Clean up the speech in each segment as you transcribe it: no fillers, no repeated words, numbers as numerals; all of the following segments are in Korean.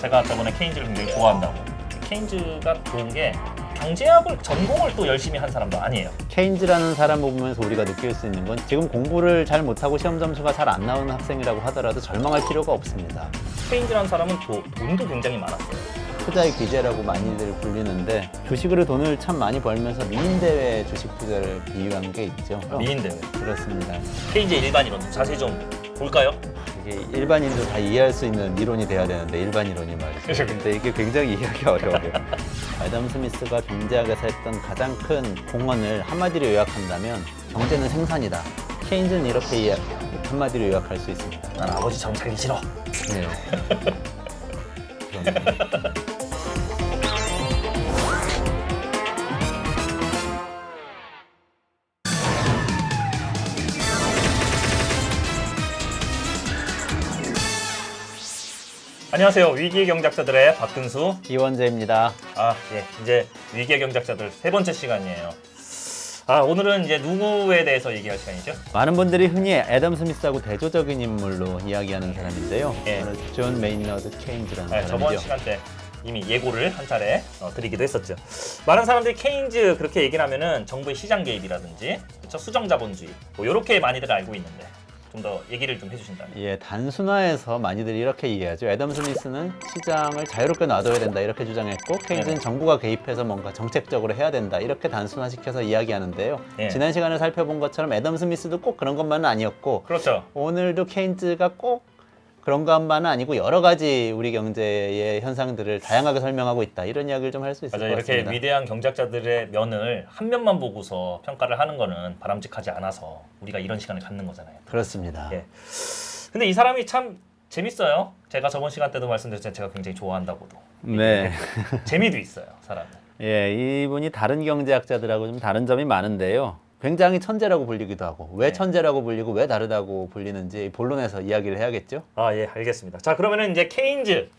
제가 저번에 케인즈를 굉장히 좋아한다고. 케인즈가 좋은 게 경제학을 전공을 또 열심히 한 사람도 아니에요. 케인즈라는 사람을 보면서 우리가 느낄 수 있는 건 지금 공부를 잘 못하고 시험 점수가 잘 안 나오는 학생이라고 하더라도 절망할 필요가 없습니다. 케인즈라는 사람은 돈도 굉장히 많았어요. 투자의 귀재라고 많이들 불리는데 주식으로 돈을 참 많이 벌면서 미인대회 주식 투자를 비유한 게 있죠. 미인대회. 그렇습니다. 케인즈의 일반 이론 좀 자세히 좀 볼까요? 이게 일반인도 다 이해할 수 있는 이론이 돼야 되는데 일반 이론이 말이죠. 근데 이게 굉장히 이해하기 어려워요. 애덤 스미스가 경제학에서 했던 가장 큰 공헌을 한마디로 요약한다면 경제는 생산이다. 케인즈는 이렇게 한마디로 요약할 수 있습니다. 난 아버지 정책이 싫어. 네. 안녕하세요. 위기의 경제학자들의 박근수. 이원재입니다. 이제 위기의 경제학자들 세 번째 시간이에요. 오늘은 이제 누구에 대해서 얘기할 시간이죠? 많은 분들이 흔히 애덤 스미스하고 대조적인 인물로 이야기하는 사람인데요. 예. 바로 존 메이너드 케인즈라는 사람이죠. 저번 시간 때 이미 예고를 한 차례 드리기도 했었죠. 많은 사람들이 케인즈 그렇게 얘기를 하면은 정부의 시장 개입이라든지 그렇죠? 수정자본주의 뭐 이렇게 많이들 알고 있는데 좀 더 얘기를 좀 해주신다면. 예, 단순화해서 많이들이 이렇게 이해하죠. 애덤 스미스는 시장을 자유롭게 놔둬야 된다 이렇게 주장했고 케인즈는 정부가 개입해서 뭔가 정책적으로 해야 된다 이렇게 단순화시켜서 이야기하는데요. 예. 지난 시간에 살펴본 것처럼 애덤 스미스도 꼭 그런 것만은 아니었고 그렇죠. 오늘도 케인즈가 꼭 그런 것만은 아니고 여러 가지 우리 경제의 현상들을 다양하게 설명하고 있다 이런 이야기를 좀 할 수 있을 것 맞아요. 같습니다. 이렇게 위대한 경제학자들의 면을 한 면만 보고서 평가를 하는 거는 바람직하지 않아서 우리가 이런 시간을 갖는 거잖아요. 그렇습니다. 예. 근데 이 사람이 참 재밌어요. 제가 저번 시간 때도 말씀드렸지만 제가 굉장히 좋아한다고도. 네. 재미도 있어요, 사람은. 예, 이분이 다른 경제학자들하고 좀 다른 점이 많은데요. 굉장히 천재라고 불리기도 하고 왜 네. 천재라고 불리고 왜 다르다고 불리는지 본론에서 이야기를 해야겠죠. 예, 알겠습니다. 자, 그러면은 이제 케인즈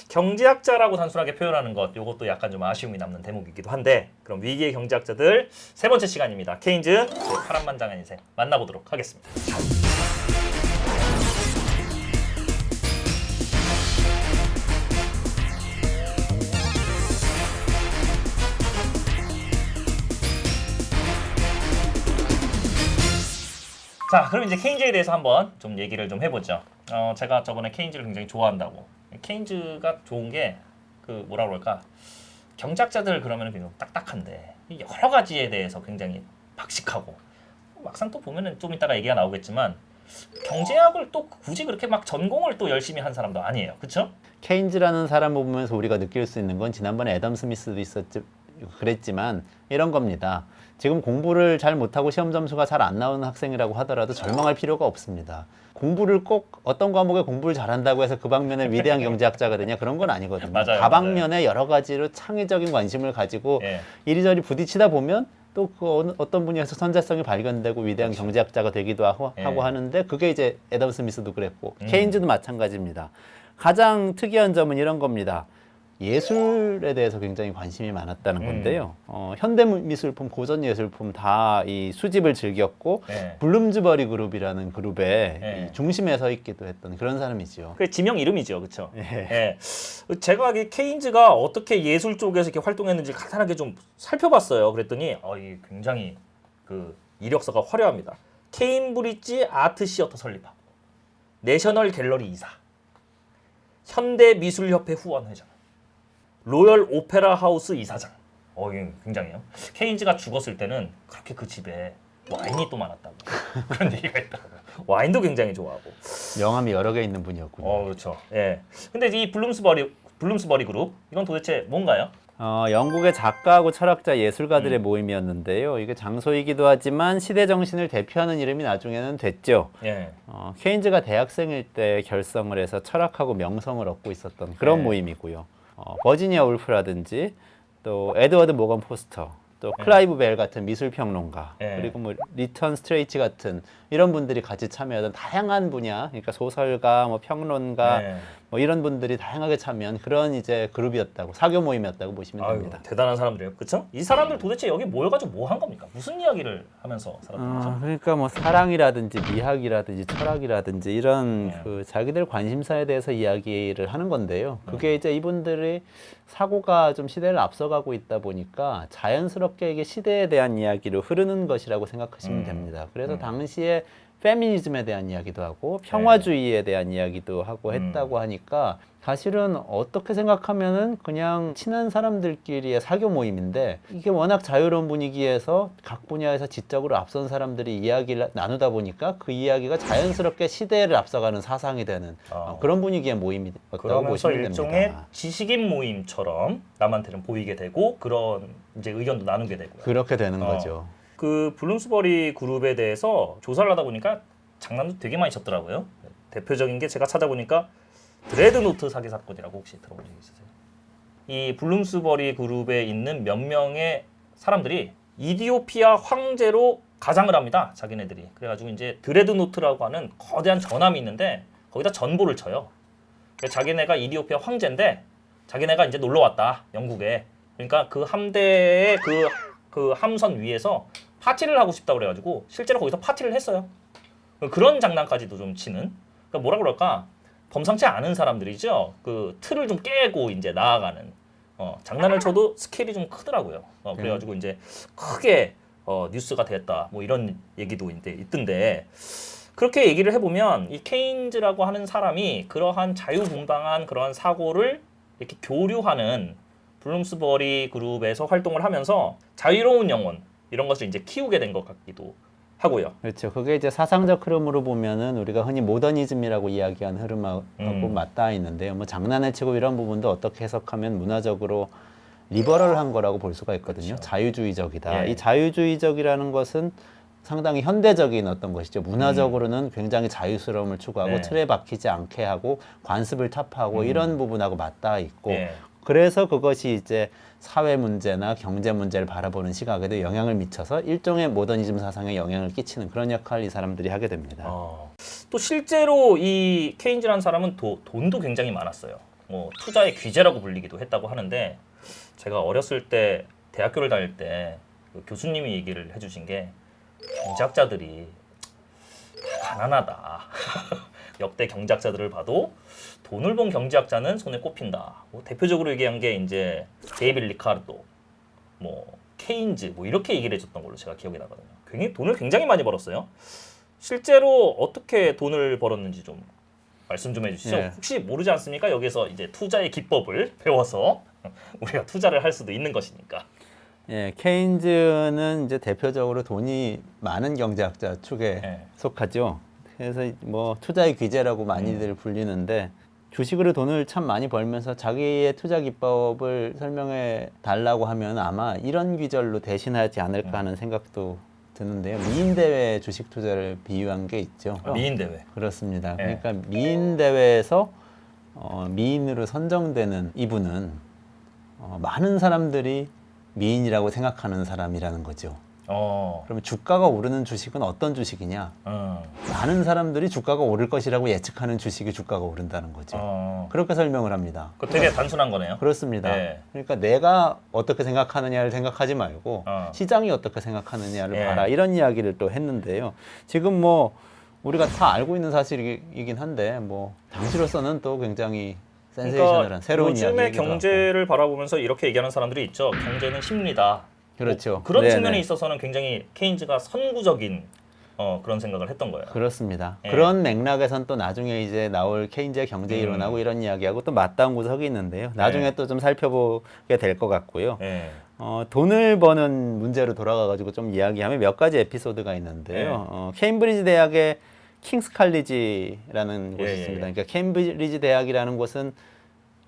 경제학자라고 단순하게 표현하는 것, 이것도 약간 좀 아쉬움이 남는 대목이기도 한데, 그럼 위기의 경제학자들 세 번째 시간입니다. 케인즈 파란만장한 인생 만나보도록 하겠습니다. 자, 그럼 이제 케인즈에 대해서 한번 좀 얘기를 좀 해보죠. 제가 저번에 케인즈를 굉장히 좋아한다고. 케인즈가 좋은 게 그 뭐라 그럴까? 경제학자들 그러면은 굉장히 딱딱한데 여러 가지에 대해서 굉장히 박식하고 막상 또 보면은 좀 이따가 얘기가 나오겠지만 경제학을 또 굳이 그렇게 막 전공을 또 열심히 한 사람도 아니에요, 그렇죠? 케인즈라는 사람을 보면서 우리가 느낄 수 있는 건 지난번에 애덤 스미스도 그랬지만 이런 겁니다. 지금 공부를 잘 못하고 시험 점수가 잘 안 나오는 학생이라고 하더라도 절망할 필요가 없습니다. 공부를 꼭 어떤 과목에 공부를 잘한다고 해서 그 방면에 위대한 경제학자가 되냐 그런 건 아니거든요. 맞아요, 다방면에 여러 가지로 창의적인 관심을 가지고 예. 이리저리 부딪히다 보면 또 그 어떤 분야에서 선재성이 발견되고 위대한 경제학자가 되기도 하고 예. 하는데 그게 이제 애덤 스미스도 그랬고 케인즈도 마찬가지입니다. 가장 특이한 점은 이런 겁니다. 예술에 대해서 굉장히 관심이 많았다는 건데요. 현대미술품, 고전예술품 다 이 수집을 즐겼고 예. 블룸즈버리 그룹이라는 그룹의 예. 이 중심에 서 있기도 했던 그런 사람이죠. 그 지명 이름이죠, 그렇죠? 예. 제가 이 케인즈가 어떻게 예술 쪽에서 이렇게 활동했는지 간단하게 좀 살펴봤어요. 그랬더니 이 굉장히 그 이력서가 화려합니다. 케임브리지 아트 시어터 설립하고 내셔널 갤러리 이사, 현대미술협회 후원회장, 로열 오페라 하우스 이사장. 이거 굉장해요. 케인즈가 죽었을 때는 그렇게 그 집에 와인이 또 많았다고 그런 얘기가 있더라고요. 와인도 굉장히 좋아하고. 명함이 여러 개 있는 분이었군요. 그렇죠. 예. 근데 이 블룸스버리 그룹 이건 도대체 뭔가요? 영국의 작가하고 철학자, 예술가들의 모임이었는데요. 이게 장소이기도 하지만 시대 정신을 대표하는 이름이 나중에는 됐죠. 예. 케인즈가 대학생일 때 결성을 해서 철학하고 명성을 얻고 있었던 그런 네. 모임이고요. 버지니아 울프라든지 또 에드워드 모건 포스터, 또 클라이브 벨 같은 미술평론가, 네. 그리고 뭐 리턴 스트레이치 같은 이런 분들이 같이 참여하던 다양한 분야, 그러니까 소설가, 뭐 평론가, 네. 뭐 이런 분들이 다양하게 참여한 그런 이제 그룹이었다고 사교 모임이었다고 보시면 아유, 됩니다. 대단한 사람들이에요. 그렇죠? 이 사람들 도대체 여기 모여가지고 뭐 한 겁니까? 무슨 이야기를 하면서 살았던 거죠? 그러니까 뭐 사랑이라든지 미학이라든지 철학이라든지 이런 그 자기들 관심사에 대해서 이야기를 하는 건데요. 그게 이제 이분들이 사고가 좀 시대를 앞서가고 있다 보니까 자연스럽게 이게 시대에 대한 이야기로 흐르는 것이라고 생각하시면 됩니다. 그래서 당시에 페미니즘에 대한 이야기도 하고 평화주의에 대한 이야기도 하고 했다고 하니까 사실은 어떻게 생각하면은 그냥 친한 사람들끼리의 사교 모임인데 이게 워낙 자유로운 분위기에서 각 분야에서 지적으로 앞선 사람들이 이야기를 나누다 보니까 그 이야기가 자연스럽게 시대를 앞서가는 사상이 되는 그런 분위기의 모임이었다고 그러면서 보시면 일종의 됩니다. 지식인 모임처럼 남한테는 보이게 되고 그런 이제 의견도 나누게 되고요. 그렇게 되는 거죠. 그 블룸스버리 그룹에 대해서 조사를 하다 보니까 장난도 되게 많이 쳤더라고요. 대표적인 게 제가 찾아보니까 드레드노트 사기 사건이라고 혹시 들어본 적 있으세요? 이 블룸스버리 그룹에 있는 몇 명의 사람들이 이디오피아 황제로 가장을 합니다. 자기네들이. 그래가지고 이제 드레드노트라고 하는 거대한 전함이 있는데 거기다 전보를 쳐요. 자기네가 이디오피아 황제인데 자기네가 이제 놀러 왔다. 영국에. 그러니까 그 함대의 그 함선 위에서 파티를 하고 싶다고 그래가지고 실제로 거기서 파티를 했어요. 그런 장난까지도 좀 치는. 그러니까 뭐라 그럴까? 범상치 않은 사람들이죠. 그 틀을 좀 깨고 이제 나아가는. 장난을 쳐도 스케일이 좀 크더라고요. 그래가지고 이제 크게 뉴스가 됐다. 뭐 이런 얘기도 있던데 그렇게 얘기를 해보면 이 케인즈라고 하는 사람이 그러한 자유분방한 그러한 사고를 이렇게 교류하는 블룸스버리 그룹에서 활동을 하면서 자유로운 영혼 이런 것을 이제 키우게 된 것 같기도 하고요. 그렇죠. 그게 이제 사상적 흐름으로 보면은 우리가 흔히 모더니즘이라고 이야기하는 흐름하고 맞닿아 있는데요. 뭐 장난을 치고 이런 부분도 어떻게 해석하면 문화적으로 리버럴한 거라고 볼 수가 있거든요. 그렇죠. 자유주의적이다. 예. 이 자유주의적이라는 것은 상당히 현대적인 어떤 것이죠. 문화적으로는 굉장히 자유스러움을 추구하고 네. 틀에 박히지 않게 하고 관습을 타파하고 이런 부분하고 맞닿아 있고 예. 그래서 그것이 이제 사회 문제나 경제 문제를 바라보는 시각에도 영향을 미쳐서 일종의 모더니즘 사상에 영향을 끼치는 그런 역할을 이 사람들이 하게 됩니다. 또 실제로 이 케인즈라는 사람은 돈도 굉장히 많았어요. 뭐 투자의 귀재라고 불리기도 했다고 하는데 제가 어렸을 때 대학교를 다닐 때 그 교수님이 얘기를 해주신 게 경제학자들이 다 가난하다. 역대 경제학자들을 봐도 돈을 번 경제학자는 손에 꼽힌다. 뭐 대표적으로 얘기한 게 이제 데이빌 리카르도, 뭐 케인즈, 뭐 이렇게 얘기를 해줬던 걸로 제가 기억이 나거든요. 굉장히 돈을 굉장히 많이 벌었어요. 실제로 어떻게 돈을 벌었는지 좀 말씀 좀 해주시죠. 예. 혹시 모르지 않습니까? 여기서 이제 투자의 기법을 배워서 우리가 투자를 할 수도 있는 것이니까. 예, 케인즈는 이제 대표적으로 돈이 많은 경제학자 축에 예. 속하죠. 그래서 뭐 투자의 귀재라고 많이들 불리는데 주식으로 돈을 참 많이 벌면서 자기의 투자 기법을 설명해 달라고 하면 아마 이런 귀절로 대신하지 않을까 하는 생각도 드는데요. 미인 대회 주식 투자를 비유한 게 있죠. 미인 대회. 그렇습니다. 예. 그러니까 미인 대회에서 미인으로 선정되는 이분은 많은 사람들이 미인이라고 생각하는 사람이라는 거죠. 그러면 주가가 오르는 주식은 어떤 주식이냐? 많은 사람들이 주가가 오를 것이라고 예측하는 주식이 주가가 오른다는 거죠. 그렇게 설명을 합니다. 그 되게 단순한 거네요. 그렇습니다. 네. 그러니까 내가 어떻게 생각하느냐를 생각하지 말고 시장이 어떻게 생각하느냐를 예. 봐라 이런 이야기를 또 했는데요. 지금 뭐 우리가 다 알고 있는 사실이긴 한데 뭐 당시로서는 또 굉장히 센세이셔널한 새로운 요즘의 이야기이기도 경제를 바라보면서 이렇게 얘기하는 사람들이 있죠. 경제는 심리다. 그렇죠. 뭐 그런 네네. 측면에 있어서는 굉장히 케인즈가 선구적인 그런 생각을 했던 거예요. 그렇습니다. 예. 그런 맥락에선 또 나중에 이제 나올 케인즈의 경제 이론하고 이런 이야기하고 또 맞닿은 구석이 있는데요. 나중에 예. 또 좀 살펴보게 될 것 같고요. 예. 돈을 버는 문제로 돌아가가지고 좀 이야기하면 몇 가지 에피소드가 있는데요. 케임브리지 대학의 킹스 칼리지라는 곳이 예, 있습니다. 예. 그러니까 케임브리지 대학이라는 곳은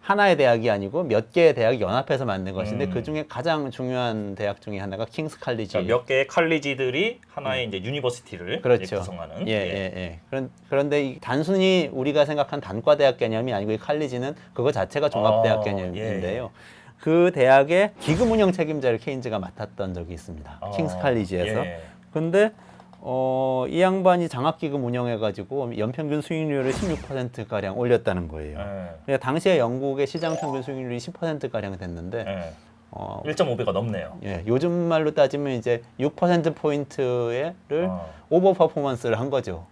하나의 대학이 아니고 몇 개의 대학이 연합해서 만든 것인데 그 중에 가장 중요한 대학 중에 하나가 킹스 칼리지. 그러니까 몇 개의 칼리지들이 하나의 이제 유니버시티를 그렇죠. 이제 구성하는. 예. 그런데 단순히 우리가 생각한 단과 대학 개념이 아니고 이 칼리지는 그거 자체가 종합대학 개념인데요. 그 대학의 기금 운영 책임자를 케인즈가 맡았던 적이 있습니다. 킹스 칼리지에서. 예. 근데 이 양반이 장학기금 운영해가지고 연평균 수익률을 16%가량 올렸다는 거예요. 그러니까 당시에 영국의 시장 평균 수익률이 10%가량 됐는데 1.5배가 넘네요. 예, 요즘 말로 따지면 이제 6%포인트를 오버 퍼포먼스를 한 거죠.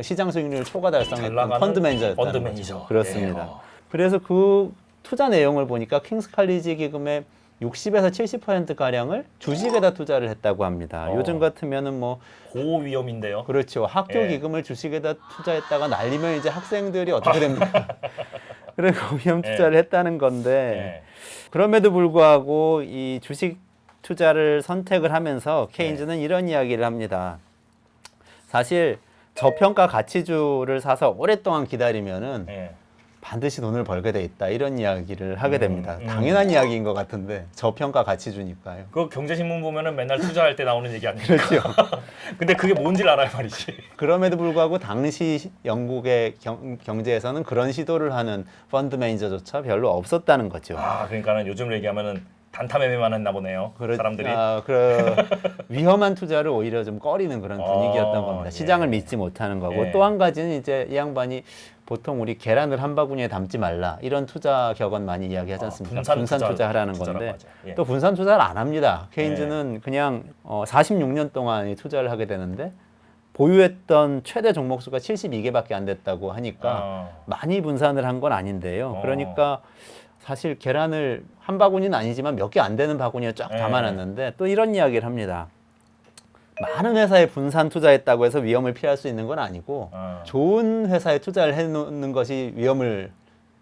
시장 수익률 초과 달성했던 펀드 매니저였다는 거죠. 그렇습니다. 그래서 그 투자 내용을 보니까 킹스 칼리지 기금의 60에서 70%가량을 주식에다 투자를 했다고 합니다. 요즘 같으면은 뭐 고위험인데요. 그렇죠. 학교 기금을 주식에다 투자했다가 날리면 이제 학생들이 어떻게 됩니까? 그래서 위험 투자를 했다는 건데 그럼에도 불구하고 이 주식 투자를 선택을 하면서 케인즈는 이런 이야기를 합니다. 사실 저평가 가치주를 사서 오랫동안 기다리면은 반드시 돈을 벌게 돼 있다 이런 이야기를 하게 됩니다. 당연한 이야기인 것 같은데 저평가 가치주니까요. 그 경제신문 보면은 맨날 투자할 때 나오는 얘기 아닙니까? 그렇죠. 근데 그게 뭔지를 알아야 말이지. 그럼에도 불구하고 당시 영국의 경제에서는 그런 시도를 하는 펀드 매니저조차 별로 없었다는 거죠. 그러니까는 요즘 얘기하면은 단타매매만 했나 보네요. 사람들이. 위험한 투자를 오히려 좀 꺼리는 그런 분위기였던 겁니다. 시장을 믿지 못하는 거고 또 한 가지는 이제 이 양반이 보통 우리 계란을 한 바구니에 담지 말라 이런 투자 격언 많이 이야기하지 않습니까? 분산 투자하라는 건데 또 분산 투자를 안 합니다. 케인즈는 그냥 46년 동안 이 투자를 하게 되는데 보유했던 최대 종목 수가 72개밖에 안 됐다고 하니까 많이 분산을 한 건 아닌데요. 그러니까 사실 계란을 한 바구니는 아니지만 몇 개 안 되는 바구니에 쫙 담아놨는데 또 이런 이야기를 합니다. 많은 회사에 분산 투자했다고 해서 위험을 피할 수 있는 건 아니고 좋은 회사에 투자를 해놓는 것이 위험을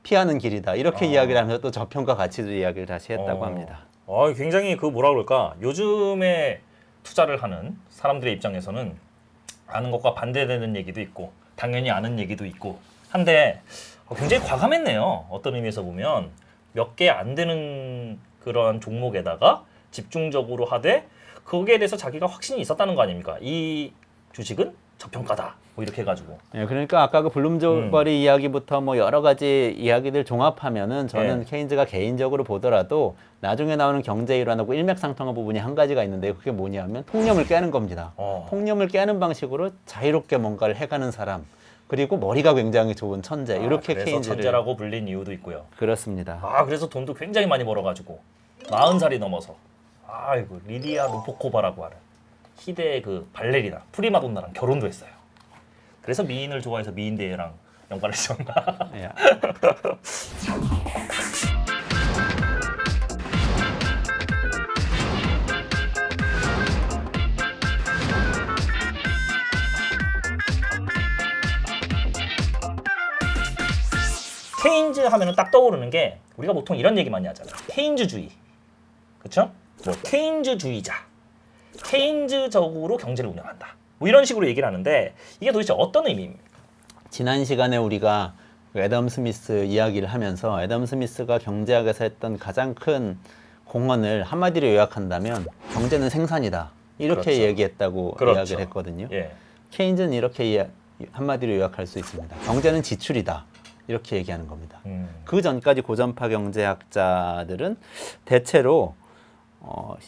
피하는 길이다. 이렇게 이야기를 하면서 또 저평가 가치주 이야기를 다시 했다고 합니다. 굉장히 그 뭐라 그럴까 요즘에 투자를 하는 사람들의 입장에서는 아는 것과 반대되는 얘기도 있고 당연히 아는 얘기도 있고 한데 굉장히 과감했네요. 어떤 의미에서 보면 몇 개 안 되는 그런 종목에다가 집중적으로 하되 거기에 대해서 자기가 확신이 있었다는 거 아닙니까? 이 주식은 저평가다. 뭐 이렇게 해가지고. 그러니까 아까 그 블룸버리 이야기부터 뭐 여러 가지 이야기들 종합하면은 저는 케인즈가 개인적으로 보더라도 나중에 나오는 경제 일환하고 일맥상통한 부분이 한 가지가 있는데 그게 뭐냐면 통념을 깨는 겁니다. 통념을 깨는 방식으로 자유롭게 뭔가를 해가는 사람. 그리고 머리가 굉장히 좋은 천재. 이렇게 그래서 케인즈를 천재라고 불린 이유도 있고요. 그렇습니다. 그래서 돈도 굉장히 많이 벌어가지고 40살이 넘어서 아이고 리디아 노포코바라고 하는 희대의 그 발레리나 프리마돈나랑 결혼도 했어요. 그래서 미인을 좋아해서 미인 대회랑 연관을 지었나? 케인즈 하면은 딱 떠오르는 게 우리가 보통 이런 얘기 많이 하잖아요. 케인즈주의, 그렇죠? 뭐 케인즈주의자, 케인즈적으로 경제를 운영한다. 뭐 이런 식으로 얘기를 하는데 이게 도대체 어떤 의미입니까? 지난 시간에 우리가 애덤 스미스 이야기를 하면서 애덤 스미스가 경제학에서 했던 가장 큰 공헌을 한마디로 요약한다면 경제는 생산이다. 이렇게 얘기했다고 이야기를 했거든요. 케인즈는 이렇게 한마디로 요약할 수 있습니다. 경제는 지출이다. 이렇게 얘기하는 겁니다. 그 전까지 고전파 경제학자들은 대체로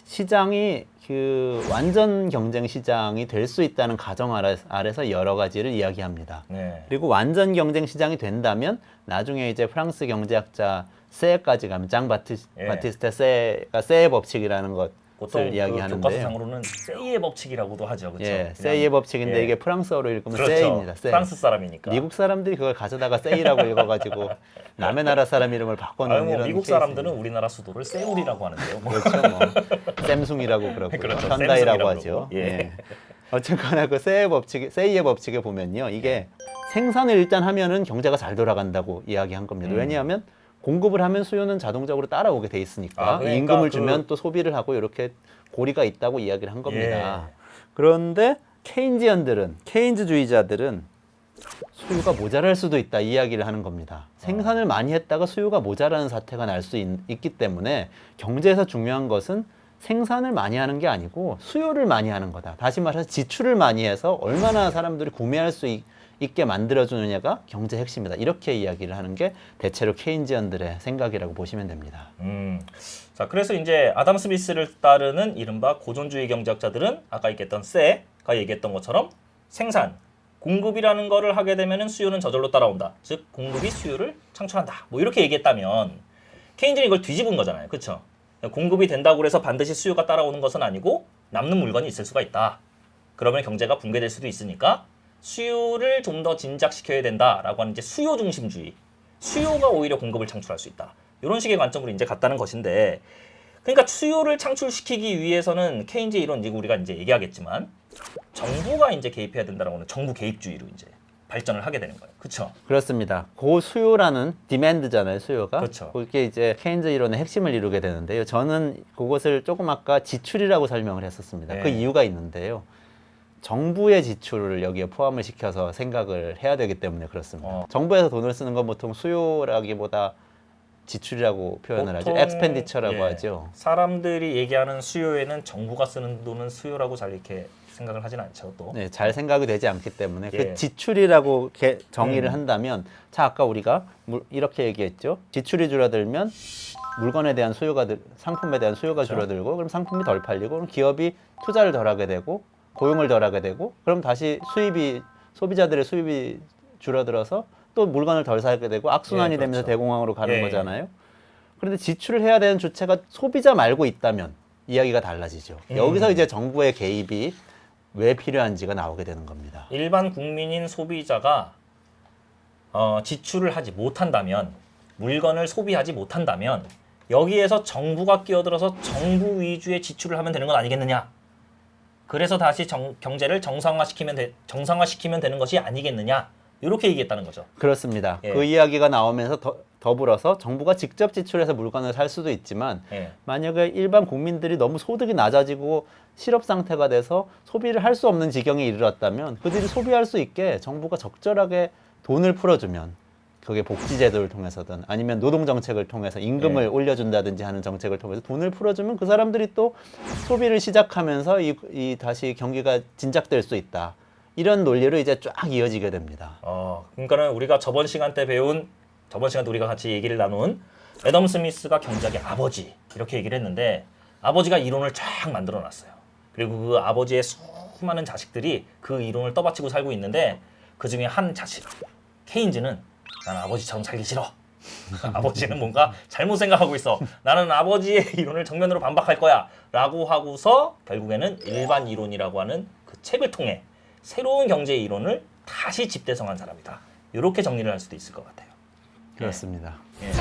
시장이 그 완전 경쟁 시장이 될 수 있다는 가정 아래서 여러 가지를 이야기합니다. 그리고 완전 경쟁 시장이 된다면 나중에 이제 프랑스 경제학자 세까지 가면 장 바티스테 세가 세의 법칙이라는 것을 이야기하는데요. 교과서상으로는 세이의 법칙이라고도 하죠, 그렇죠? 세이의 법칙인데 이게 프랑스어로 읽으면 그렇죠. 세입니다. 세. 프랑스 사람이니까. 미국 사람들이 그걸 가져다가 세이라고 읽어가지고 남의 나라 사람 이름을 바꿔놓은 이런 미국 사람들은 우리나라 수도를 세울이라고 하는데요. 그렇죠, 뭐 샘숭이라고 그러고 그렇죠. 현다이라고 하죠. 어쨌거나 그 세이의 법칙에 보면요, 이게 생산을 일단 하면은 경제가 잘 돌아간다고 이야기한 겁니다. 왜냐하면 공급을 하면 수요는 자동적으로 따라오게 돼 있으니까 그러니까 임금을 주면 또 소비를 하고 이렇게 고리가 있다고 이야기를 한 겁니다. 그런데 케인즈주의자들은 수요가 모자랄 수도 있다 이야기를 하는 겁니다. 생산을 많이 했다가 수요가 모자라는 사태가 날 수 있기 때문에 경제에서 중요한 것은 생산을 많이 하는 게 아니고 수요를 많이 하는 거다. 다시 말해서 지출을 많이 해서 얼마나 사람들이 구매할 수 있게 만들어주느냐가 경제 핵심이다. 이렇게 이야기를 하는 게 대체로 케인지언들의 생각이라고 보시면 됩니다. 자, 그래서 이제 아담 스미스를 따르는 이른바 고전주의 경제학자들은 아까 얘기했던 아까 얘기했던 것처럼 생산, 공급이라는 거를 하게 되면은 수요는 저절로 따라온다. 즉 공급이 수요를 창출한다. 뭐 이렇게 얘기했다면 케인즈는 이걸 뒤집은 거잖아요. 그렇죠? 공급이 된다고 해서 반드시 수요가 따라오는 것은 아니고 남는 물건이 있을 수가 있다. 그러면 경제가 붕괴될 수도 있으니까 수요를 좀 더 진작시켜야 된다라고 하는 이제 수요 중심주의. 수요가 오히려 공급을 창출할 수 있다. 이런 식의 관점으로 이제 갔다는 것인데, 그러니까 수요를 창출시키기 위해서는 케인즈의 이론 이제 우리가 이제 얘기하겠지만 정부가 이제 개입해야 된다라고 하는 정부 개입주의로 이제 발전을 하게 되는 거예요. 그렇죠? 그렇습니다. 고수요라는 디맨드잖아요, 수요가. 그렇죠. 그게 이제 케인즈 이론의 핵심을 이루게 되는데요. 저는 그것을 조금 아까 지출이라고 설명을 했었습니다. 네. 그 이유가 있는데요. 정부의 지출을 여기에 포함을 시켜서 생각을 해야 되기 때문에 그렇습니다. 정부에서 돈을 쓰는 건 보통 수요라기보다 지출이라고 표현을 하죠. 엑스펜디처라고 하죠. 사람들이 얘기하는 수요에는 정부가 쓰는 돈은 수요라고 잘 이렇게 생각을 하진 않죠. 또. 네, 잘 생각이 되지 않기 때문에 예. 그 지출이라고 정의를 한다면, 자 아까 우리가 이렇게 얘기했죠. 지출이 줄어들면 물건에 대한 수요가 상품에 대한 수요가 그렇죠. 줄어들고, 그럼 상품이 덜 팔리고, 그럼 기업이 투자를 덜 하게 되고 고용을 덜 하게 되고, 그럼 다시 소비자들의 수입이 줄어들어서 또 물건을 덜 사게 되고 악순환이 예, 그렇죠. 되면서 대공황으로 가는 예. 거잖아요. 그런데 지출을 해야 되는 주체가 소비자 말고 있다면 이야기가 달라지죠. 여기서 이제 정부의 개입이 왜 필요한지가 나오게 되는 겁니다. 일반 국민인 소비자가 지출을 하지 못한다면, 물건을 소비하지 못한다면 여기에서 정부가 끼어들어서 정부 위주의 지출을 하면 되는 건 아니겠느냐. 그래서 다시 경제를 정상화시키면 되는 것이 아니겠느냐. 이렇게 얘기했다는 거죠. 그렇습니다. 예. 그 이야기가 나오면서 더불어서 정부가 직접 지출해서 물건을 살 수도 있지만, 예. 만약에 일반 국민들이 너무 소득이 낮아지고 실업 상태가 돼서 소비를 할 수 없는 지경에 이르렀다면 그들이 소비할 수 있게 정부가 적절하게 돈을 풀어주면, 그게 복지제도를 통해서든 아니면 노동정책을 통해서 임금을 예. 올려준다든지 하는 정책을 통해서 돈을 풀어주면 그 사람들이 또 소비를 시작하면서 이 다시 경기가 진작될 수 있다. 이런 논리로 이제 쫙 이어지게 됩니다. 그러니까는 우리가 저번 시간때 우리가 같이 얘기를 나눈 애덤 스미스가 경제학의 아버지 이렇게 얘기를 했는데, 아버지가 이론을 쫙 만들어 놨어요. 그리고 그 아버지의 수많은 자식들이 그 이론을 떠받치고 살고 있는데, 그 중에 한 자식 케인즈는 나는 아버지처럼 살기 싫어. 아버지는 뭔가 잘못 생각하고 있어. 나는 아버지의 이론을 정면으로 반박할 거야. 라고 하고서 결국에는 일반 이론이라고 하는 그 책을 통해 새로운 경제 이론을 다시 집대성한 사람이다. 이렇게 정리를 할 수도 있을 것 같아요. 그렇습니다. 예.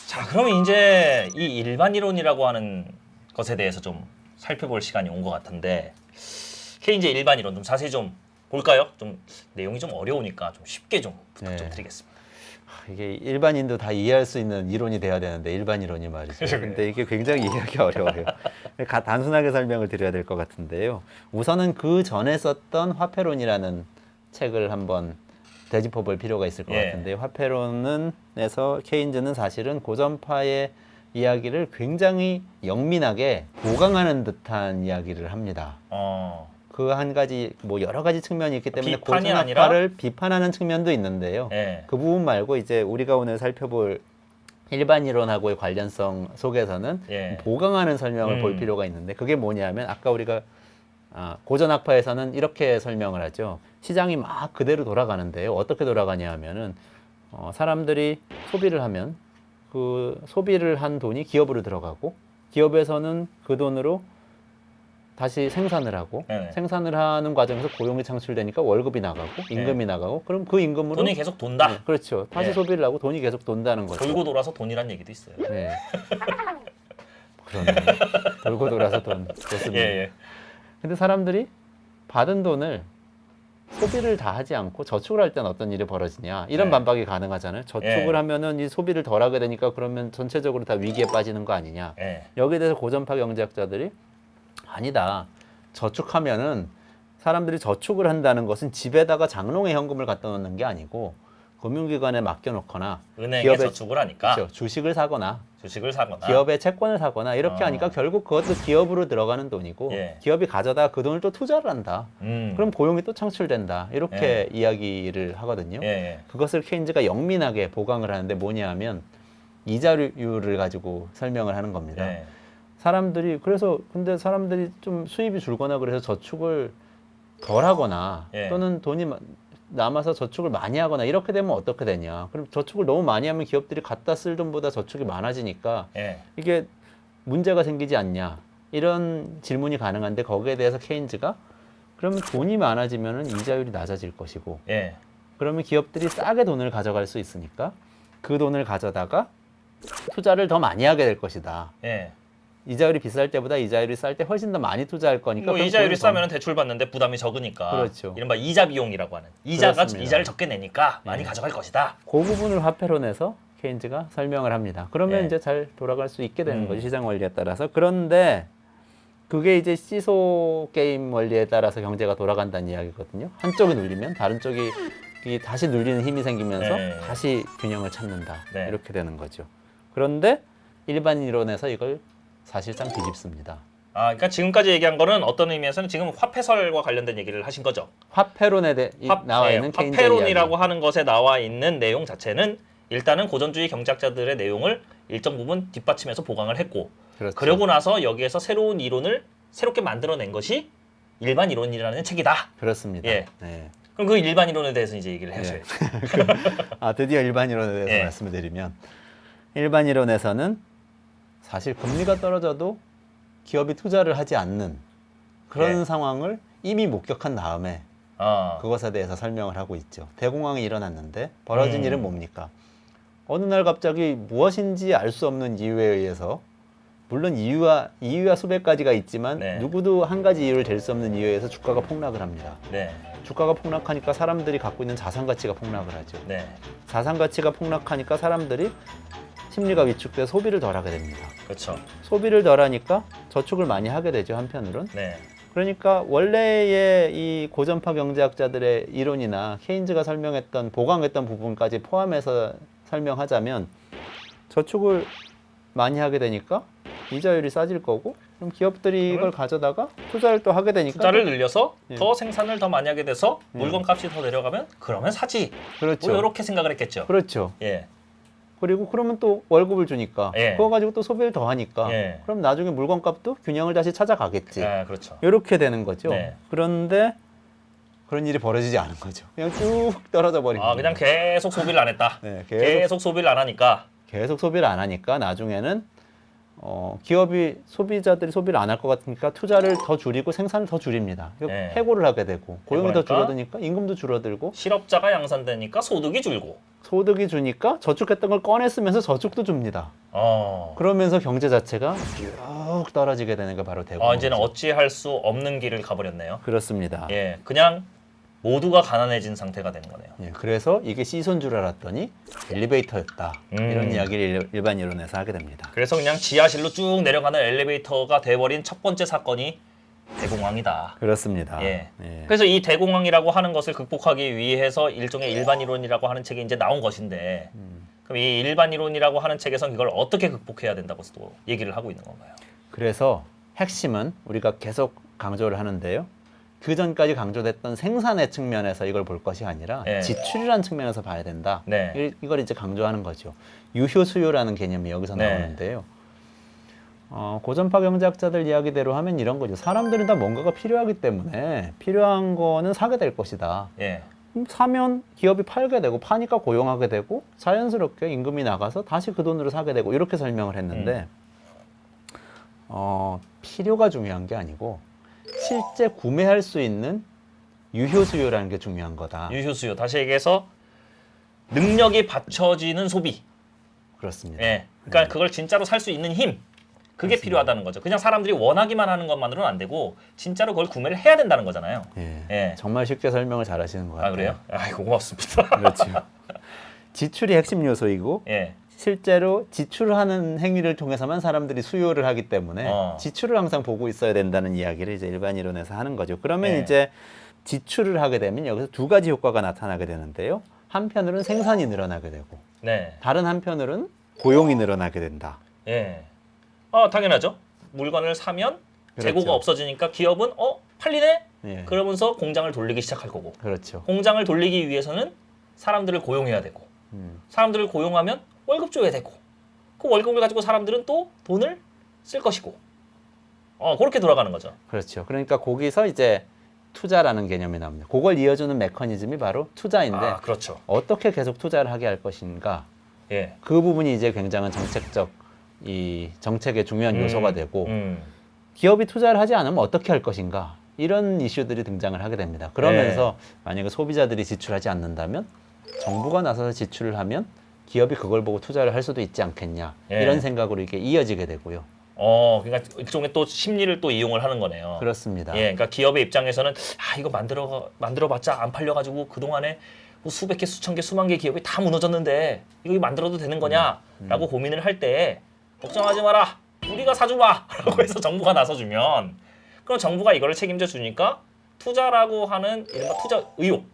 자, 그러면 이제 이 일반 이론이라고 하는 것에 대해서 좀 살펴볼 시간이 온 것 같은데, 케인즈의 일반 이론 좀 자세히 좀 볼까요? 좀 내용이 좀 어려우니까 좀 쉽게 좀 부탁 좀 네. 드리겠습니다. 이게 일반인도 다 이해할 수 있는 이론이 돼야 되는데, 일반 이론이 말이죠. 그래요. 근데 이게 굉장히 이해하기 어려워요. 단순하게 설명을 드려야 될 것 같은데요. 우선은 그 전에 썼던 화폐론이라는 책을 한번 되짚어 볼 필요가 있을 것 예. 같은데요. 화폐론에서 케인즈는 사실은 고전파의 이야기를 굉장히 영민하게 보강하는 듯한 이야기를 합니다. 그 한 가지 뭐 여러 가지 측면이 있기 때문에 비판이 고전학파를 비판하는 측면도 있는데요. 예. 그 부분 말고 이제 우리가 오늘 살펴볼 일반 이론하고의 관련성 속에서는 예. 보강하는 설명을 볼 필요가 있는데, 그게 뭐냐면 아까 우리가 고전학파에서는 이렇게 설명을 하죠. 시장이 막 그대로 돌아가는데요. 어떻게 돌아가냐 하면은 사람들이 소비를 하면 그 소비를 한 돈이 기업으로 들어가고, 기업에서는 그 돈으로 다시 생산을 하고, 네네. 생산을 하는 과정에서 고용이 창출되니까 월급이 나가고 임금이 나가고, 그럼 그 임금으로 돈이 계속 돈다. 네, 그렇죠. 다시 네. 소비를 하고 돈이 계속 돈다는 거죠. 돌고 돌아서 돈이란 얘기도 있어요. 네. 그러네. 돌고 돌아서 돈. 좋습니다. 예. 근데 사람들이 받은 돈을 소비를 다 하지 않고 저축을 할 때는 어떤 일이 벌어지냐, 이런 네. 반박이 가능하잖아요. 저축을 예. 하면은 이 소비를 덜 하게 되니까 그러면 전체적으로 다 위기에 빠지는 거 아니냐. 예. 여기에 대해서 고전파 경제학자들이 아니다. 저축하면은 사람들이 저축을 한다는 것은 집에다가 장롱에 현금을 갖다 놓는 게 아니고 금융기관에 맡겨놓거나 은행에 기업에 저축을 하니까 그렇죠. 주식을 사거나 주식을 사거나 기업의 채권을 사거나 이렇게 하니까 결국 그것도 기업으로 들어가는 돈이고 예. 기업이 가져다 그 돈을 또 투자를 한다. 그럼 고용이 또 창출된다. 이렇게 이야기를 하거든요. 예, 예. 그것을 케인즈가 영민하게 보강을 하는데 뭐냐 하면 이자율을 가지고 설명을 하는 겁니다. 예. 사람들이 그래서 근데 사람들이 좀 수입이 줄거나 그래서 저축을 덜 하거나 예. 또는 돈이 남아서 저축을 많이 하거나 이렇게 되면 어떻게 되냐. 그럼 저축을 너무 많이 하면 기업들이 갖다 쓸 돈보다 저축이 많아지니까 예. 이게 문제가 생기지 않냐. 이런 질문이 가능한데 거기에 대해서 케인즈가 그러면 돈이 많아지면 이자율이 낮아질 것이고 예. 그러면 기업들이 싸게 돈을 가져갈 수 있으니까 그 돈을 가져다가 투자를 더 많이 하게 될 것이다. 예. 이자율이 비쌀 때보다 이자율이 쌀 때 훨씬 더 많이 투자할 거니까. 뭐 그럼 이자율이 돈을 더- 싸면 대출 받는데 부담이 적으니까. 그렇죠. 이른바 이자 비용이라고 하는. 이자가 그렇습니다. 이자를 적게 내니까 많이 예. 가져갈 것이다. 그 부분을 화폐로 내서 케인즈가 설명을 합니다. 그러면 예. 이제 잘 돌아갈 수 있게 되는 거죠. 시장 원리에 따라서. 그런데 그게 이제 시소 게임 원리에 따라서 경제가 돌아간다는 이야기거든요. 한쪽이 눌리면 다른 쪽이 다시 눌리는 힘이 생기면서 네. 다시 균형을 찾는다. 네. 이렇게 되는 거죠. 그런데 일반 이론에서 이걸 사실상 뒤집습니다. 아, 그러니까 지금까지 얘기한 거는 어떤 의미에서는 지금 화폐설과 관련된 얘기를 하신 거죠. 화폐론에 나와 예, 있는 케인즈 화폐론이라고 이야기. 하는 것에 나와 있는 내용 자체는 일단은 고전주의 경제학자들의 내용을 일정 부분 뒷받침해서 보강을 했고 그렇죠. 그러고 나서 여기에서 새로운 이론을 새롭게 만들어낸 것이 일반 이론이라는 책이다. 그렇습니다. 예. 네. 그럼 그 일반 이론에 대해서 이제 얘기를 하셔야죠. 아, 드디어 일반 이론에 대해서 예. 말씀을 드리면 일반 이론에서는 사실 금리가 떨어져도 기업이 투자를 하지 않는 그런 예. 상황을 이미 목격한 다음에 아, 그것에 대해서 설명을 하고 있죠. 대공황이 일어났는데 벌어진 음. 일은 뭡니까? 어느 날 갑자기 무엇인지 알 수 없는 이유에 의해서 물론 이유와 수백 가지가 있지만 네. 누구도 한 가지 이유를 댈 수 없는 이유에 의해서 주가가 폭락을 합니다. 네, 주가가 폭락하니까 사람들이 갖고 있는 자산 가치가 폭락을 하죠. 네, 자산 가치가 폭락하니까 사람들이 심리가 위축돼 소비를 덜 하게 됩니다. 그렇죠. 소비를 덜 하니까 저축을 많이 하게 되죠, 한편으론. 네, 그러니까 원래의 이 고전파 경제학자들의 이론이나 케인즈가 설명했던 보강했던 부분까지 포함해서 설명하자면 저축을 많이 하게 되니까 이자율이 싸질 거고 그럼 기업들이 이걸 가져다가 투자를 또 하게 되니까 투자를 늘려서 예. 더 생산을 더 많이 하게 돼서 물건 값이 더 내려가면 그러면 사지. 그렇죠. 뭐 이렇게 생각을 했겠죠. 그렇죠. 예, 그리고 그러면 또 월급을 주니까 예. 그거 가지고 또 소비를 더 하니까 예. 그럼 나중에 물건값도 균형을 다시 찾아가겠지. 아, 그렇죠. 이렇게 되는 거죠. 네. 그런데 그런 일이 벌어지지 않은 거죠. 그냥 쭉 떨어져 버린 아, 거예요. 그냥 계속 소비를 안 했다. 네, 계속 소비를 안 하니까. 계속 소비를 안 하니까 나중에는 기업이 소비자들이 소비를 안 할 것 같으니까 투자를 더 줄이고 생산을 더 줄입니다. 네. 해고를 하게 되고 고용이 더 해고하니까 줄어드니까 임금도 줄어들고 실업자가 양산되니까 소득이 줄고. 소득이 주니까 저축했던 걸 꺼내 쓰면서 저축도 줍니다. 어. 그러면서 경제 자체가 쭉 떨어지게 되는 게 바로 대고. 이제는 어찌할 수 없는 길을 가버렸네요. 그렇습니다. 예, 그냥 모두가 가난해진 상태가 되는 거네요. 예, 그래서 이게 시소인 줄 알았더니 엘리베이터였다. 이런 이야기를 일반 이론에서 하게 됩니다. 그래서 그냥 지하실로 쭉 내려가는 엘리베이터가 돼버린 첫 번째 사건이 대공황이다. 그렇습니다. 예. 예. 그래서 이 대공황이라고 하는 것을 극복하기 위해서 일종의 일반 이론이라고 하는 책이 이제 나온 것인데, 그럼 이 일반 이론이라고 하는 책에서는 이걸 어떻게 극복해야 된다고 또 얘기를 하고 있는 건가요? 그래서 핵심은 우리가 계속 강조를 하는데요. 그 전까지 강조됐던 생산의 측면에서 이걸 볼 것이 아니라 예. 지출이라는 측면에서 봐야 된다. 네. 이걸 이제 강조하는 거죠. 유효 수요라는 개념이 여기서 네. 나오는데요. 고전파 경제학자들 이야기대로 하면 이런 거죠. 사람들은 다 뭔가가 필요하기 때문에 필요한 거는 사게 될 것이다. 예. 사면 기업이 팔게 되고 파니까 고용하게 되고 자연스럽게 임금이 나가서 다시 그 돈으로 사게 되고 이렇게 설명을 했는데 필요가 중요한 게 아니고 실제 구매할 수 있는 유효 수요라는 게 중요한 거다. 유효 수요. 다시 얘기해서 능력이 받쳐지는 소비. 그렇습니다. 예. 그러니까 그걸 진짜로 살 수 있는 힘. 그게 필요하다는 거죠. 그냥 사람들이 원하기만 하는 것만으로는 안 되고 진짜로 그걸 구매를 해야 된다는 거잖아요. 예. 예. 정말 쉽게 설명을 잘 하시는 것 같아요. 아, 그래요? 아이고, 고맙습니다. 그렇죠. 지출이 핵심 요소이고 예. 실제로 지출하는 행위를 통해서만 사람들이 수요를 하기 때문에 어. 지출을 항상 보고 있어야 된다는 이야기를 이제 일반 이론에서 하는 거죠. 그러면 네. 이제 지출을 하게 되면 여기서 두 가지 효과가 나타나게 되는데요. 한편으로는 생산이 늘어나게 되고 네. 다른 한편으로는 고용이 늘어나게 된다. 예. 당연하죠. 물건을 사면 재고가 그렇죠. 없어지니까 기업은 팔리네? 예. 그러면서 공장을 돌리기 시작할 거고. 그렇죠. 공장을 돌리기 위해서는 사람들을 고용해야 되고. 사람들을 고용하면 월급 줘야 되고. 그 월급을 가지고 사람들은 또 돈을 쓸 것이고. 그렇게 돌아가는 거죠. 그렇죠. 그러니까 거기서 이제 투자라는 개념이 나옵니다. 그걸 이어주는 메커니즘이 바로 투자인데 그렇죠. 어떻게 계속 투자를 하게 할 것인가 예. 그 부분이 이제 굉장한 이 정책의 중요한 요소가 되고 기업이 투자를 하지 않으면 어떻게 할 것인가 이런 이슈들이 등장을 하게 됩니다. 그러면서 만약에 소비자들이 지출하지 않는다면 정부가 나서서 지출을 하면 기업이 그걸 보고 투자를 할 수도 있지 않겠냐 예. 이런 생각으로 이게 이어지게 되고요. 그러니까 일종의 또 심리를 또 이용을 하는 거네요. 그렇습니다. 예, 그러니까 기업의 입장에서는 이거 만들어봤자 안 팔려가지고 그 동안에 뭐 수백 개, 수천 개, 수만 개 기업이 다 무너졌는데 이거 만들어도 되는 거냐라고 고민을 할 때 걱정하지 마라, 우리가 사주마라고 해서 정부가 나서주면 그럼 정부가 이거를 책임져 주니까 투자라고 하는 이른바 투자 의욕,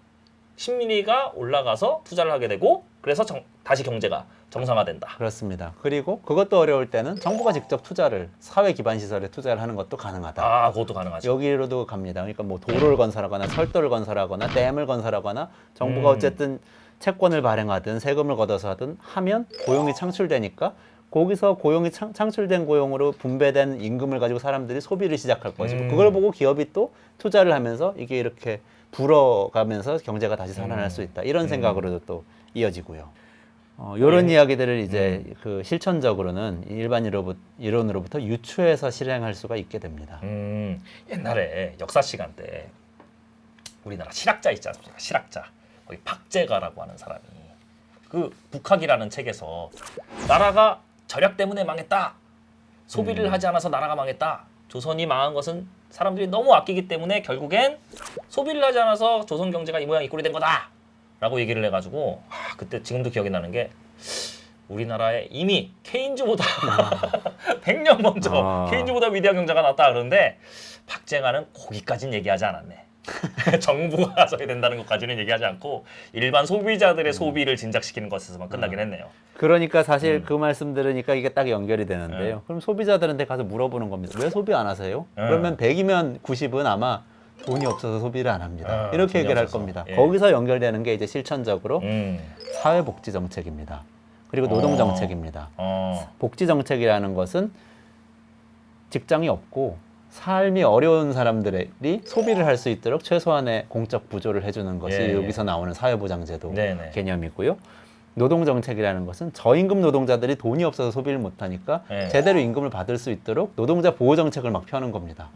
심리가 올라가서 투자를 하게 되고 그래서 다시 경제가 정상화된다. 그렇습니다. 그리고 그것도 어려울 때는 정부가 직접 투자를 사회 기반 시설에 투자를 하는 것도 가능하다. 그것도 가능하죠. 여기로도 갑니다. 그러니까 뭐 도로를 건설하거나 철도를 건설하거나 댐을 건설하거나 정부가 어쨌든 채권을 발행하든 세금을 걷어서 하든 하면 고용이 창출되니까 거기서 고용이 창출된 고용으로 분배된 임금을 가지고 사람들이 소비를 시작할 것이고 그걸 보고 기업이 또 투자를 하면서 이게 이렇게 불어가면서 경제가 다시 살아날 수 있다. 이런 생각으로도 또 이어지고요. 이런 이야기들을 이제 그 실천적으로는 일반 이론으로부터 유추해서 실행할 수가 있게 됩니다. 옛날에 역사 시간 때 우리나라 실학자 있지 않습니까? 실학자. 거기 박제가라고 하는 사람이 그 북학이라는 책에서 나라가 절약 때문에 망했다. 소비를 하지 않아서 나라가 망했다. 조선이 망한 것은 사람들이 너무 아끼기 때문에 결국엔 소비를 하지 않아서 조선 경제가 이 모양 이 꼴이 된 거다. 라고 얘기를 해가지고 그때 지금도 기억이 나는 게 우리나라에 이미 케인즈보다 100년 먼저 케인즈보다 위대한 경제가 나왔다 그러는데 박제가는 거기까지는 얘기하지 않았네. 정부가 나서야 된다는 것까지는 얘기하지 않고 일반 소비자들의 소비를 진작시키는 것에서만 끝나긴 했네요. 그러니까 사실 그 말씀 들으니까 이게 딱 연결이 되는데요. 그럼 소비자들한테 가서 물어보는 겁니다. 왜 소비 안 하세요? 그러면 100이면 90은 아마 돈이 없어서 소비를 안 합니다. 이렇게 얘기를 할 겁니다. 예. 거기서 연결되는 게 이제 실천적으로 사회복지 정책입니다. 그리고 노동 정책입니다. 복지 정책이라는 것은 직장이 없고 삶이 어려운 사람들이 소비를 할 수 있도록 최소한의 공적 부조를 해주는 것이 여기서 나오는 사회보장제도 개념이고요. 노동정책이라는 것은 저임금 노동자들이 돈이 없어서 소비를 못하니까 제대로 임금을 받을 수 있도록 노동자 보호정책을 막 펴는 겁니다.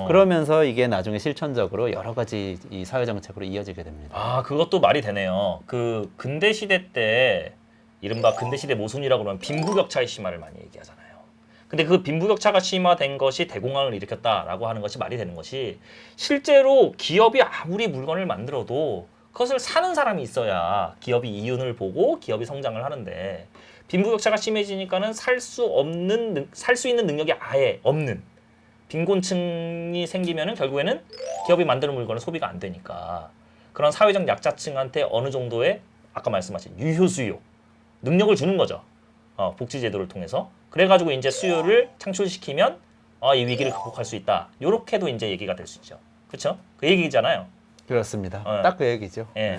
그러면서 이게 나중에 실천적으로 여러 가지 이 사회정책으로 이어지게 됩니다. 그것도 말이 되네요. 그 근대시대 때 이른바 근대시대 모순이라고 그러면 빈부격차의 심화를 많이 얘기하잖아요. 근데 그 빈부격차가 심화된 것이 대공황을 일으켰다라고 하는 것이 말이 되는 것이 실제로 기업이 아무리 물건을 만들어도 그것을 사는 사람이 있어야 기업이 이윤을 보고 기업이 성장을 하는데 빈부격차가 심해지니까는 살 수 있는 능력이 아예 없는 빈곤층이 생기면은 결국에는 기업이 만드는 물건은 소비가 안 되니까 그런 사회적 약자층한테 어느 정도의 아까 말씀하신 유효 수요 능력을 주는 거죠. 복지제도를 통해서 그래가지고 이제 수요를 창출시키면 이 위기를 극복할 수 있다. 요렇게도 이제 얘기가 될 수 있죠. 그렇죠? 그 얘기잖아요. 그렇습니다. 딱 그 얘기죠. 예.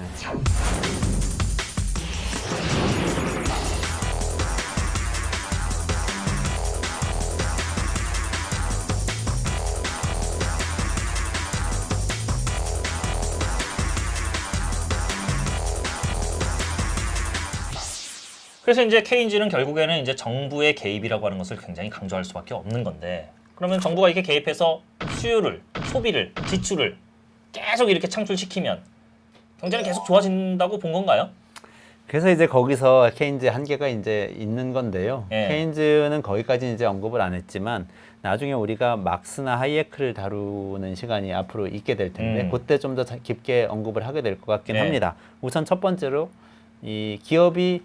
그래서 이제 케인즈는 결국에는 이제 정부의 개입이라고 하는 것을 굉장히 강조할 수밖에 없는 건데 그러면 정부가 이렇게 개입해서 수요를, 소비를, 지출을 계속 이렇게 창출시키면 경제는 계속 좋아진다고 본 건가요? 그래서 이제 거기서 케인즈의 한계가 이제 있는 건데요. 케인즈는 거기까지 이제 언급을 안 했지만 나중에 우리가 막스나 하이에크를 다루는 시간이 앞으로 있게 될 텐데 그때 좀 더 깊게 언급을 하게 될 것 같긴 합니다. 우선 첫 번째로 이 기업이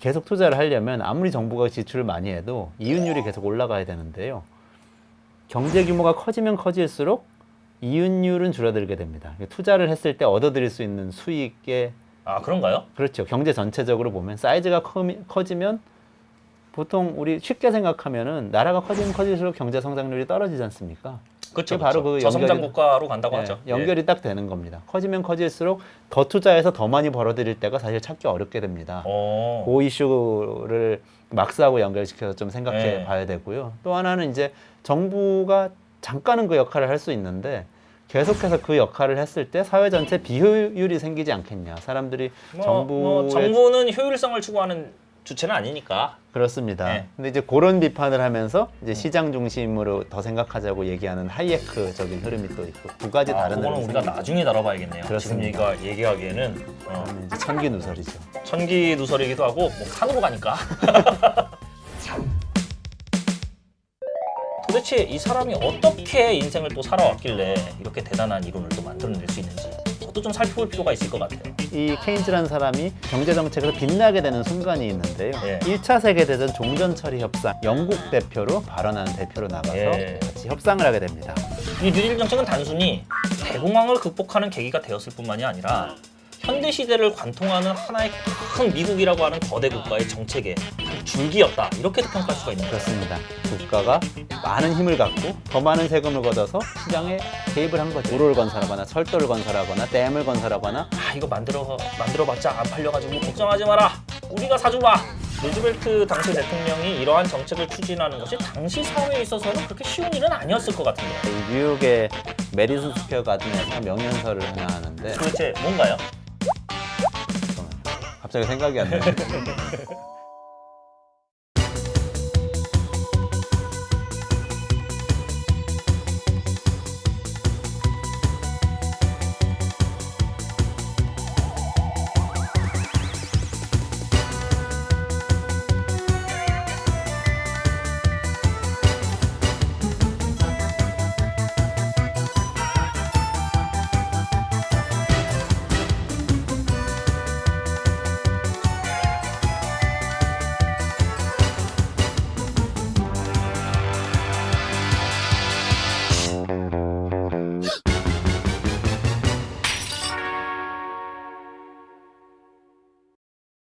계속 투자를 하려면 아무리 정부가 지출을 많이 해도 이윤율이 계속 올라가야 되는데요. 경제 규모가 커지면 커질수록 이윤율은 줄어들게 됩니다. 투자를 했을 때 얻어들일 수 있는 수익의 아 그런가요? 그렇죠. 경제 전체적으로 보면 사이즈가 커지면 보통 우리 쉽게 생각하면은 나라가 커지면 커질수록 경제 성장률이 떨어지지 않습니까? 그렇죠. 그게 바로 그 저성장 연결이- 국가로 간다고 네, 하죠. 연결이 딱 되는 겁니다. 커지면 커질수록 더 투자해서 더 많이 벌어들일 때가 사실 찾기 어렵게 됩니다. 어. 그 이슈를 막스하고 연결시켜서 좀 생각해 네. 봐야 되고요. 또 하나는 이제 정부가 잠깐은 그 역할을 할 수 있는데 계속해서 그 역할을 했을 때 사회 전체 비효율이 생기지 않겠냐. 사람들이 정부는 효율성을 추구하는 주체는 아니니까. 그렇습니다. 네. 근데 이제 그런 비판을 하면서 이제 시장 중심으로 더 생각하자고 얘기하는 하이에크적인 흐름이 또 있고 두 가지 다른 그거는 흐름이 우리가 생깁니다. 나중에 다뤄봐야겠네요. 그렇습니다. 지금 얘기하기에는 그러면 이제 천기누설이죠. 천기 누설이기도 하고 뭐 산으로 가니까. 도대체 이 사람이 어떻게 인생을 또 살아왔길래 이렇게 대단한 이론을 또 만들어낼 수 있는지 그것도 좀 살펴볼 필요가 있을 것 같아요. 이 케인즈라는 사람이 경제정책에서 빛나게 되는 순간이 있는데요. 예. 1차 세계대전 종전처리 협상 영국 대표로 발언하는 대표로 나가서 예. 같이 협상을 하게 됩니다. 이 뉴딜 정책은 단순히 대공황을 극복하는 계기가 되었을 뿐만이 아니라 현대 시대를 관통하는 하나의 큰 미국이라고 하는 거대 국가의 정책의 한 줄기였다. 이렇게도 평가할 수가 있는 거예요. 그렇습니다. 국가가 많은 힘을 갖고 더 많은 세금을 걷어서 시장에 개입을 한 거죠. 도로를 건설하거나 철도를 건설하거나 댐을 건설하거나 이거 만들어봤자 안 팔려가지고 걱정하지 마라. 우리가 사주마. 루즈벨트 당시 대통령이 이러한 정책을 추진하는 것이 당시 사회에 있어서는 그렇게 쉬운 일은 아니었을 것 같은데요. 이 뉴욕의 메디슨 스퀘어 가든에서 명연설을 하나 하는데 도대체 뭔가요? 갑자기 생각이 안 나요.